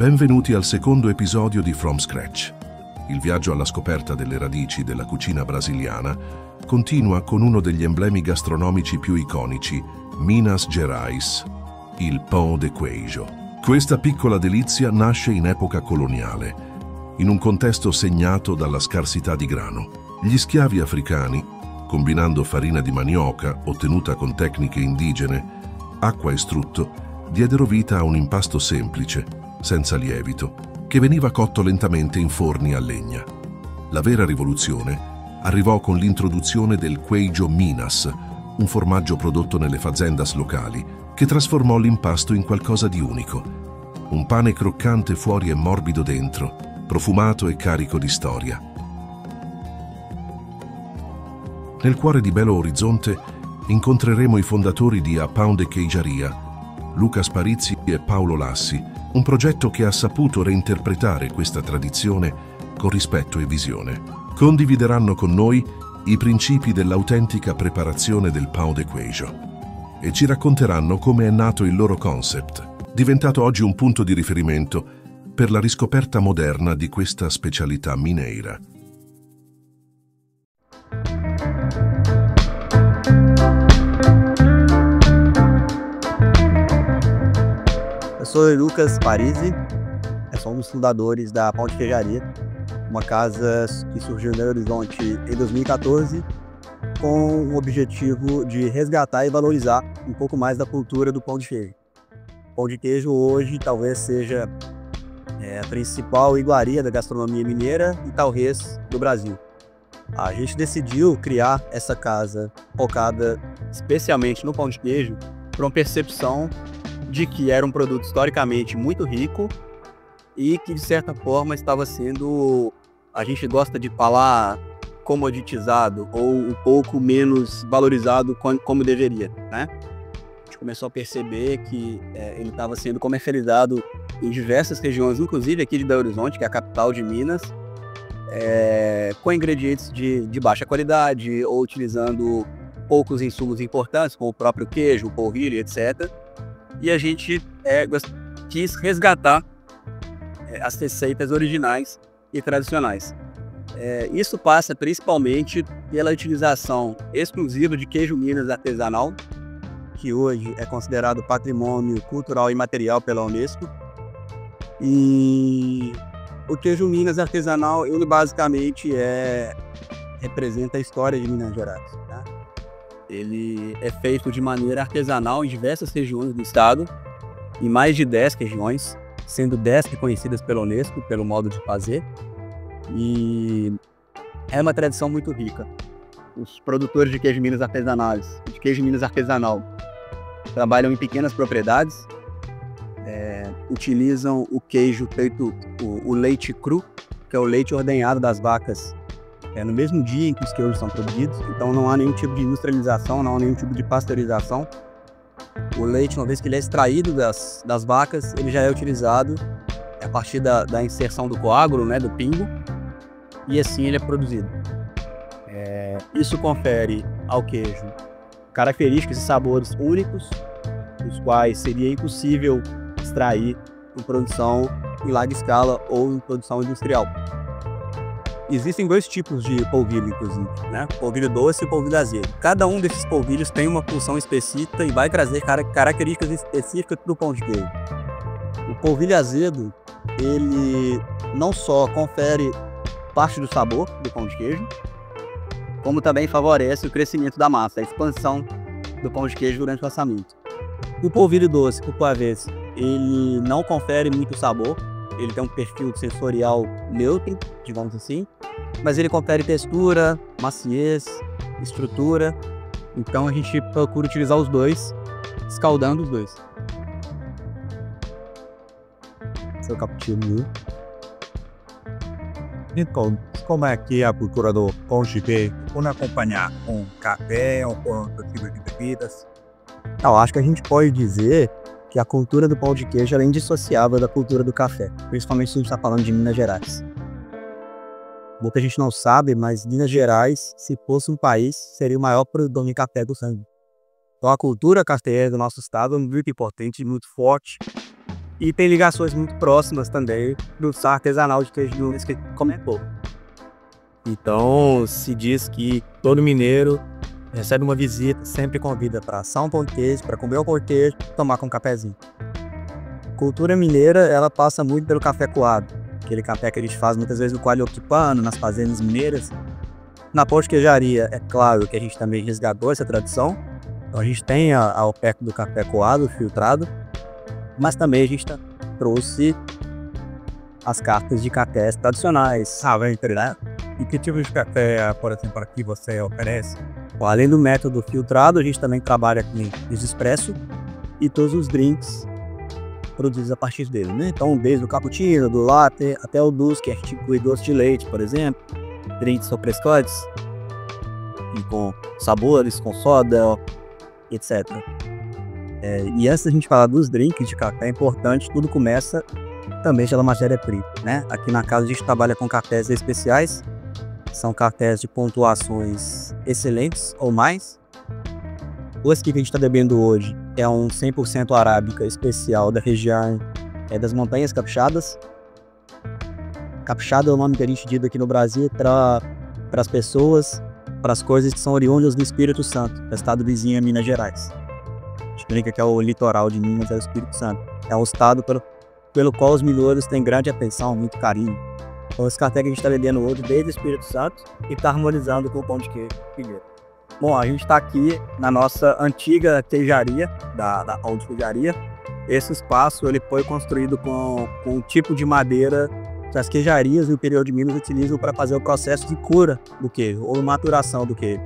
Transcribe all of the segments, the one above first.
Benvenuti al secondo episodio di From Scratch. Il viaggio alla scoperta delle radici della cucina brasiliana continua con uno degli emblemi gastronomici più iconici, Minas Gerais, il pão de queijo. Questa piccola delizia nasce in epoca coloniale, in un contesto segnato dalla scarsità di grano. Gli schiavi africani, combinando farina di manioca ottenuta con tecniche indigene, acqua e strutto, diedero vita a un impasto semplice, senza lievito, che veniva cotto lentamente in forni a legna. La vera rivoluzione arrivò con l'introduzione del queijo Minas, un formaggio prodotto nelle fazendas locali, che trasformò l'impasto in qualcosa di unico. Un pane croccante fuori e morbido dentro, profumato e carico di storia. Nel cuore di Belo Horizonte incontreremo i fondatori di A Pão de Queijaria, Luca Sparizzi e Paolo Lassi, un progetto che ha saputo reinterpretare questa tradizione con rispetto e visione. Condivideranno con noi i principi dell'autentica preparazione del pão de queijo e ci racconteranno come è nato il loro concept, diventato oggi un punto di riferimento per la riscoperta moderna di questa specialità mineira. Eu sou o Lucas Sparizzi, sou um dos fundadores da Pão de Queijaria, uma casa que surgiu em Belo Horizonte em 2014 com o objetivo de resgatar e valorizar um pouco mais da cultura do pão de queijo. O pão de queijo hoje talvez seja a principal iguaria da gastronomia mineira e talvez do Brasil. A gente decidiu criar essa casa focada especialmente no pão de queijo por uma percepção de que era um produto historicamente muito rico e que, de certa forma, estava sendo, a gente gosta de falar, comoditizado ou um pouco menos valorizado como deveria, né? A gente começou a perceber que ele estava sendo comercializado em diversas regiões, inclusive aqui de Belo Horizonte, que é a capital de Minas, com ingredientes de baixa qualidade ou utilizando poucos insumos importantes, como o próprio queijo, o polvilho, etc. E a gente quis resgatar as receitas originais e tradicionais. Isso passa principalmente pela utilização exclusiva de queijo Minas artesanal, que hoje é considerado patrimônio cultural e imaterial pela Unesco. E o queijo Minas artesanal, ele basicamente representa a história de Minas Gerais, né? Ele é feito de maneira artesanal em diversas regiões do estado, em mais de 10 regiões, sendo 10 reconhecidas pela Unesco, pelo modo de fazer. E é uma tradição muito rica. Os produtores de queijo Minas artesanal, trabalham em pequenas propriedades, utilizam o queijo feito, o leite cru, que é o leite ordenhado das vacas, no mesmo dia em que os queijos são produzidos, então não há nenhum tipo de industrialização, não há nenhum tipo de pasteurização. O leite, uma vez que ele é extraído das vacas, ele já é utilizado a partir da inserção do coágulo, né, do pingo, e assim ele é produzido. Isso confere ao queijo características e sabores únicos, os quais seria impossível extrair em produção em larga escala ou em produção industrial. Existem dois tipos de polvilho, inclusive, né? Polvilho doce e polvilho azedo. Cada um desses polvilhos tem uma função específica e vai trazer características específicas para o pão de queijo. O polvilho azedo, ele não só confere parte do sabor do pão de queijo, como também favorece o crescimento da massa, a expansão do pão de queijo durante o assamento. O polvilho doce, por sua vez, ele não confere muito sabor, ele tem um perfil sensorial neutro, digamos assim, mas ele confere textura, maciez, estrutura. Então a gente procura utilizar os dois, escaldando os dois. Seu cappuccino. Então, como é que é a cultura do pão de queijo? Quando acompanhar com café ou com outro tipo de bebidas? Eu acho que a gente pode dizer que a cultura do pão de queijo é indissociável da cultura do café, principalmente se a gente está falando de Minas Gerais. Muita gente não sabe, mas Minas Gerais, se fosse um país, seria o maior produtor de café do mundo. Então a cultura cafeeira do nosso estado é muito importante e muito forte. E tem ligações muito próximas também do artesanal de queijo de Minas que comentou. Então, se diz que todo mineiro recebe uma visita, sempre convida para assar um pão de queijo, para comer um pão de queijo, tomar com um cafezinho. Cultura mineira, ela passa muito pelo café coado. Aquele café que a gente faz muitas vezes no coalho octipano, nas fazendas mineiras. Na pão de queijaria, é claro que a gente também resgatou essa tradição. Então a gente tem a oferta do café coado, filtrado, mas também a gente trouxe as cartas de cafés tradicionais. Vai entender. E que tipo de café, por exemplo, aqui você oferece? Bom, além do método filtrado, a gente também trabalha com os expresso e todos os drinks produzidos a partir dele, né? Então, desde o cappuccino, do latte, até o doce, que a gente inclui doce de leite, por exemplo, drinks sofrescotes, e com sabores, com soda, etc. E antes da gente falar dos drinks de café, é importante, tudo começa também pela matéria-prima, né? Aqui na casa a gente trabalha com cafés especiais, são cafés de pontuações excelentes ou mais. O aqui que a gente está bebendo hoje é um 100% arábica especial da região das Montanhas Capixadas. Capixada é o nome que a gente diz aqui no Brasil para as pessoas, para as coisas que são oriundas do Espírito Santo, do estado vizinho a Minas Gerais. A gente brinca que é o litoral de Minas, é o Espírito Santo. É um estado pelo qual os mineiros têm grande atenção, muito carinho. Então esse café que a gente está bebendo hoje desde o Espírito Santo e está harmonizando com o pão de queijo Figueira. Bom, a gente está aqui na nossa antiga queijaria, da Pão de Queijaria. Esse espaço ele foi construído com um tipo de madeira que as queijarias no interior de Minas utilizam para fazer o processo de cura do queijo, ou maturação do queijo.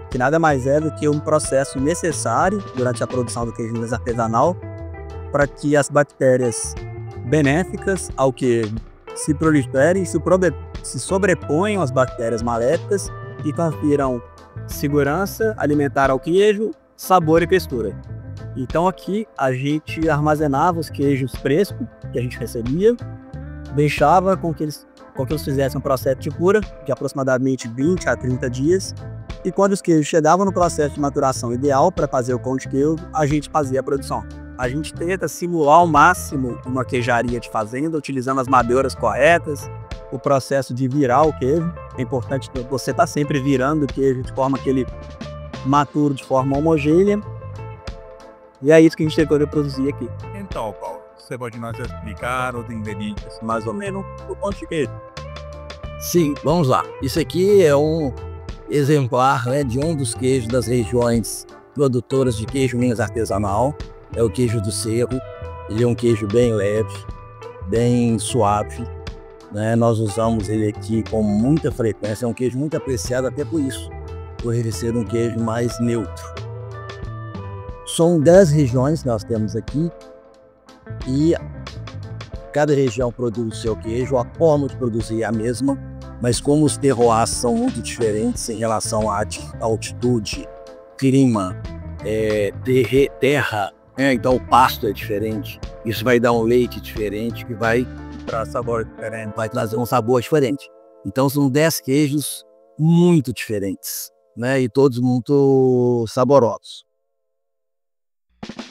Que nada mais é do que um processo necessário durante a produção do queijo artesanal para que as bactérias benéficas ao queijo se proliferem, se sobreponham às bactérias maléficas e confiram segurança alimentar ao queijo, sabor e textura. Então aqui a gente armazenava os queijos frescos que a gente recebia, deixava com que eles fizessem um processo de cura de aproximadamente 20 a 30 dias e quando os queijos chegavam no processo de maturação ideal para fazer o pão de queijo, a gente fazia a produção. A gente tenta simular ao máximo uma queijaria de fazenda, utilizando as madeiras corretas, o processo de virar o queijo. É importante você estar sempre virando o queijo de forma que ele mature de forma homogênea. E é isso que a gente tentou reproduzir aqui. Então, Paulo, você pode nos explicar os ingredientes mais ou menos do pão de queijo? Sim, vamos lá. Isso aqui é um exemplar, né, de um dos queijos das regiões produtoras de queijo Minas artesanal. É o queijo do Cerro. Ele é um queijo bem leve, bem suave, né? Nós usamos ele aqui com muita frequência. É um queijo muito apreciado até por isso, por ele ser um queijo mais neutro. São 10 regiões que nós temos aqui e cada região produz o seu queijo, a forma de produzir é a mesma, mas como os terroirs são muito diferentes em relação à altitude, clima, terra, então o pasto é diferente, isso vai dar um leite diferente que vai trazer um sabor diferente. Então são 10 queijos muito diferentes, né? E todos muito saborosos.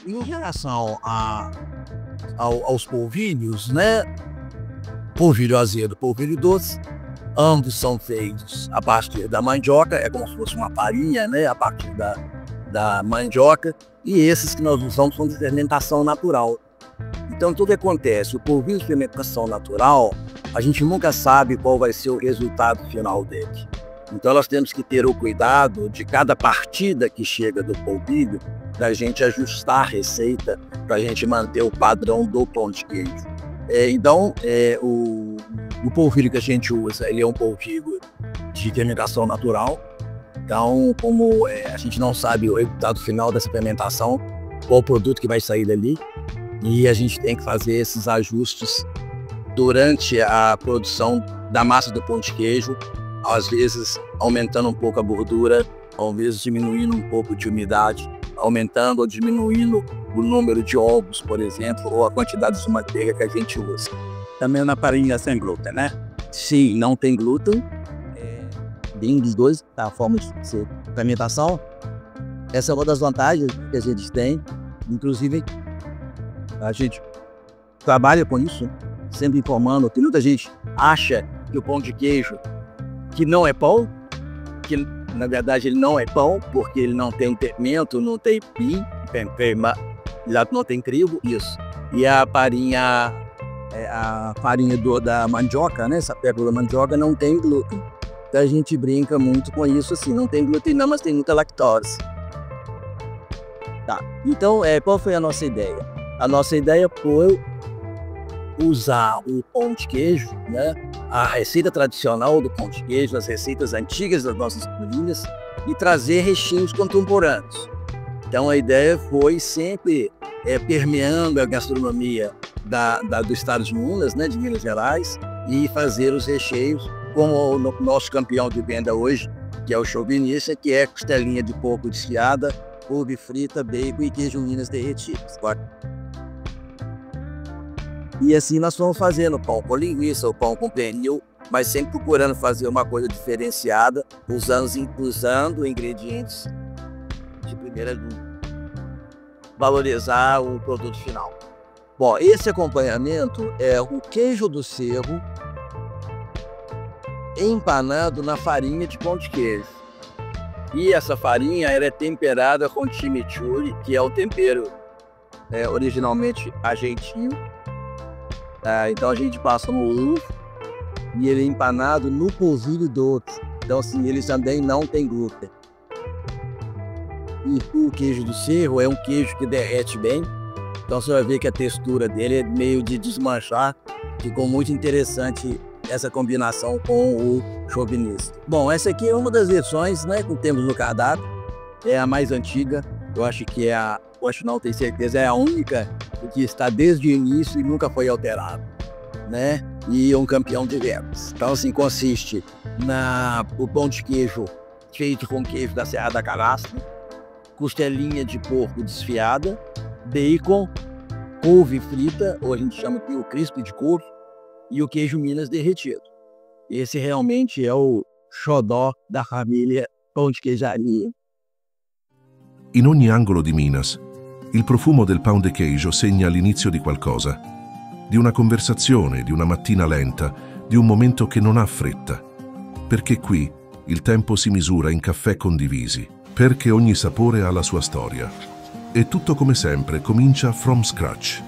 Em relação aos polvilhos, né? Polvilho azedo, polvilho doce, ambos são feitos a partir da mandioca, é como se fosse uma farinha, né? A partir da mandioca, e esses que nós usamos são de fermentação natural. Então, tudo que acontece, o polvilho de fermentação natural, a gente nunca sabe qual vai ser o resultado final dele. Então, nós temos que ter o cuidado de cada partida que chega do polvilho, da gente ajustar a receita, para a gente manter o padrão do pão de queijo. O polvilho que a gente usa, ele é um polvilho de fermentação natural. Então, como a gente não sabe o resultado final dessa fermentação, qual produto que vai sair dali, e a gente tem que fazer esses ajustes durante a produção da massa do pão de queijo, às vezes aumentando um pouco a gordura, às vezes diminuindo um pouco de umidade, aumentando ou diminuindo o número de ovos, por exemplo, ou a quantidade de manteiga que a gente usa. Também na farinha sem glúten, né? Sim, não tem glúten. Bem dos dois, a forma de fermentação. Essa é uma das vantagens que a gente tem. Inclusive, a gente trabalha com isso, sempre informando. Tem muita gente acha que o pão de queijo, que não é pão, que na verdade ele não é pão, porque ele não tem fermento, não tem não tem trigo, isso. E a farinha da mandioca, né? Essa pérola da mandioca não tem glúten. Então a gente brinca muito com isso, assim, não tem glúten não, mas tem muita lactose. Tá, então qual foi a nossa ideia? A nossa ideia foi usar o pão de queijo, né? A receita tradicional do pão de queijo, as receitas antigas das nossas famílias, e trazer recheios contemporâneos. Então a ideia foi sempre permeando a gastronomia do estado de Minas, né, de Minas Gerais, e fazer os recheios como o nosso campeão de venda hoje, que é o chauvinista, que é costelinha de porco desfiada, couve frita, bacon e queijo Minas derretidos. E assim nós fomos fazendo pão com linguiça, o pão com pernil, mas sempre procurando fazer uma coisa diferenciada, usando ingredientes de primeira linha, valorizar o produto final. Bom, esse acompanhamento é o queijo do cerro empanado na farinha de pão de queijo. E essa farinha ela é temperada com chimichurri, que é o tempero originalmente argentino. Então a gente passa no ovo e ele é empanado no polvilho doce. Então assim, ele também não tem glúten. E o queijo do cerro é um queijo que derrete bem. Então você vai ver que a textura dele é meio de desmanchar. Ficou muito interessante essa combinação com o chauvinista. Bom, essa aqui é uma das versões, né, que temos no cardápio. É a mais antiga. Eu acho que não tenho certeza, é a única que está desde o início e nunca foi alterada, né? E é um campeão de vendas. Então, assim, consiste o pão de queijo feito com queijo da Serra da Canastra, costelinha de porco desfiada, bacon, couve frita, ou a gente chama aqui o crisp de couve, e o queijo Minas derretido. Esse realmente é o xodó da família Pão de Queijaria. In ogni angolo di Minas, il profumo del pão de queijo segna l'inizio di qualcosa, di una conversazione, di una mattina lenta, di un momento che non ha fretta. Perché qui il tempo si misura in caffè condivisi, perché ogni sapore ha la sua storia. E tutto come sempre comincia from scratch.